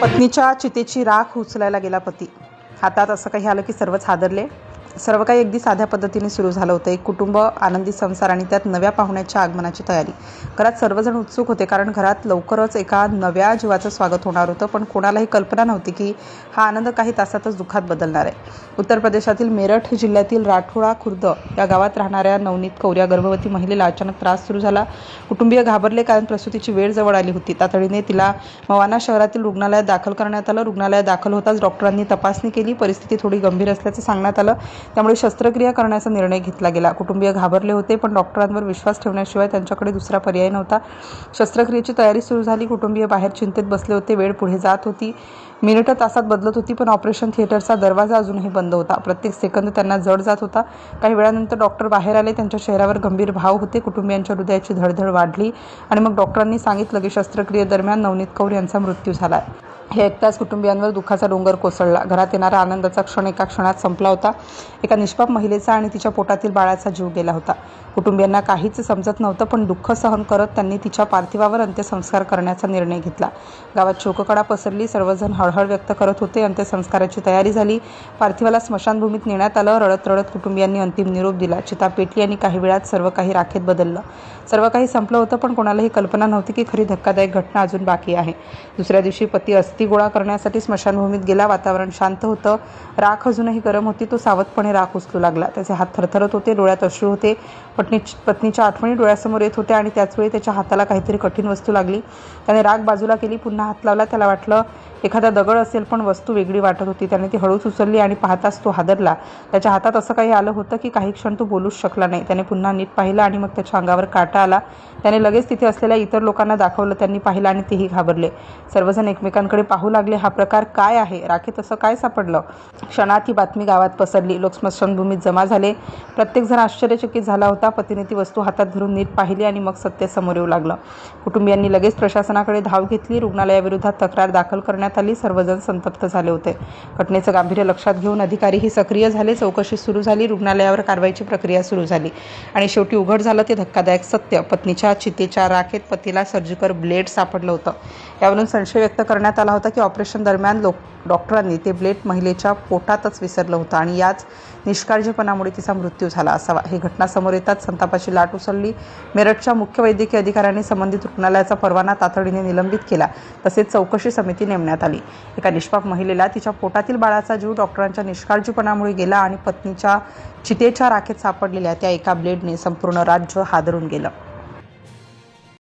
पत्नीच्या चितेची राख उचलायला गेला पती. हातात असं काही आलं की सर्वच हादरले. सर्व काही अगदी साध्या पद्धतीने सुरू झालं होतं. एक कुटुंब, आनंदी संसार आणि त्यात नव्या पाहुण्याच्या आगमनाची तयारी. घरात सर्वजण उत्सुक होते, कारण घरात लवकरच एका नव्या जीवाचं स्वागत होणार होतं. पण कोणालाही कल्पना नव्हती की हा आनंद काही तासातच दुःखात बदलणार आहे. उत्तर प्रदेशातील मेरठ जिल्ह्यातील राठोडा खुर्द या गावात राहणाऱ्या नवनीत कौर या गर्भवती महिलेला अचानक त्रास सुरू झाला. कुटुंबीय घाबरले, कारण प्रसूतीची वेळ जवळ आली होती. तातडीने तिला मवाना शहरातील रुग्णालयात दाखल करण्यात आलं. रुग्णालयात दाखल होताच डॉक्टरांनी तपासणी केली. परिस्थिती थोडी गंभीर असल्याचं सांगण्यात आलं. त्यामुळे शस्त्रक्रिया करण्याचा निर्णय घेतला गेला. कुटुंबीय घाबरले होते, पण डॉक्टरांवर विश्वास ठेवण्याशिवाय त्यांच्याकडे दुसरा पर्याय नव्हता. शस्त्रक्रियेची तयारी सुरू झाली. कुटुंबीय बाहेर चिंतेत बसले होते. वेळ पुढे जात होती. मिनिटं तासात बदलत होती, पण ऑपरेशन थिएटरचा दरवाजा अजूनही बंद होता. प्रत्येक सेकंद त्यांना जड जात होता. काही वेळानंतर डॉक्टर बाहेर आले. त्यांच्या चेहऱ्यावर गंभीर भाव होते. कुटुंबियांच्या हृदयाची धडधड वाढली आणि मग डॉक्टरांनी सांगितलं की शस्त्रक्रियेदरम्यान नवनीत कौर यांचा मृत्यू झाला. हे ऐकताच कुटुंबियांवर दुःखाचा डोंगर कोसळला. घरात येणारा आनंदाचा क्षण एका क्षणात संपला होता. एका निष्पाप महिलेचा आणि तिच्या पोटातील बाळाचा जीव गेला होता. कुटुंबियांना काहीच समजत नव्हतं, पण दुःख सहन करत त्यांनी तिच्या पार्थिवावर अंत्यसंस्कार करण्याचा निर्णय घेतला. गावात शोककळा पसरली. सर्वजण हळहळ व्यक्त करत होते. अंत्यसंस्काराची तयारी झाली. पार्थिवाला स्मशानभूमीत नेण्यात आलं. रडत रडत कुटुंबियांनी अंतिम निरोप दिला. चिता पेटली आणि काही वेळात सर्व काही राखेत बदललं. सर्व काही संपलं होतं, पण कोणालाही कल्पना नव्हती की खरी धक्कादायक घटना अजून बाकी आहे. दुसऱ्या दिवशी पती अस्थी गोळा करण्यासाठी स्मशानभूमीत गेला. वातावरण शांत होतं. राख अजूनही गरम होती. तो सावधपणे राख उचलू लागला. त्याचे हात थरथरत होते. डोळ्यात अश्रू होते. पत्नीच्या आठवणी डोळ्यासमोर येत होत्या आणि त्याचवेळी त्याच्या हाताला काहीतरी कठीण वस्तू लागली. त्याने राख बाजूला केली. पुन्हा हात लावला. त्याला वाटलं एखादा दगड असेल, पण वस्तू वेगळी वाटत होती. त्याने ती हळूच उचलली आणि पाहताच तो हादरला. त्याच्या हातात असं काही आलं होतं की काही क्षण तो बोलूच शकला नाही. त्याने पुन्हा नीट पाहिलं आणि मग त्याच्या अंगावर काटा आला. त्याने लगेच तिथे असलेल्या इतर लोकांना दाखवलं. त्यांनी पाहिलं आणि तेही घाबरले. सर्वजण एकमेकांकडे पाहू लागले. हा प्रकार काय आहे? राखेत असं काय सापडलं? क्षणात ही बातमी गावात पसरली. लोक स्मशानभूमीत जमा झाले. प्रत्येकजण आश्चर्यचकित झाला होता. पतीने ती वस्तू हातात धरून नीट पाहिली आणि मग सत्य समोर येऊ लागलं. कुटुंबियांनी लगेच प्रशासनाकडे धाव घेतली. रुग्णालयाविरोधात तक्रार दाखल करण्यात आली. सर्वजण संतप्त झाले होते. घटनेचं गांभीर्य लक्षात घेऊन अधिकारीही सक्रिय झाले. चौकशी सुरू झाली. रुग्णालयावर कारवाईची प्रक्रिया सुरू झाली आणि शेवटी उघड झालं ते धक्कादायक सत्य. पत्नीच्या चितेच्या राखेत पतीला सर्जिकल ब्लेड सापडलं होतं. यावरून संशय व्यक्त करण्यात आला होता की ऑपरेशन दरम्यान डॉक्टरांनी ते ब्लेड महिलेच्या पोटातच विसरलं होतं आणि याच निष्काळजीपणामुळे तिचा मृत्यू झाला असावा. ही घटना समोर येताच संतापाची लाट उसळली. मेरठच्या मुख्य वैद्यकीय अधिकाऱ्यांनी संबंधित रुग्णालयाचा परवाना तातडीने निलंबित केला. तसेच चौकशी समिती नेमण्यात आली. एका निष्पाप महिलेला तिच्या पोटातील बाळाचा जीव डॉक्टरांच्या निष्काळजीपणामुळे गेला आणि पत्नीच्या चितेच्या राखेत सापडलेल्या त्या एका ब्लेडने संपूर्ण राज्य हादरून गेलं.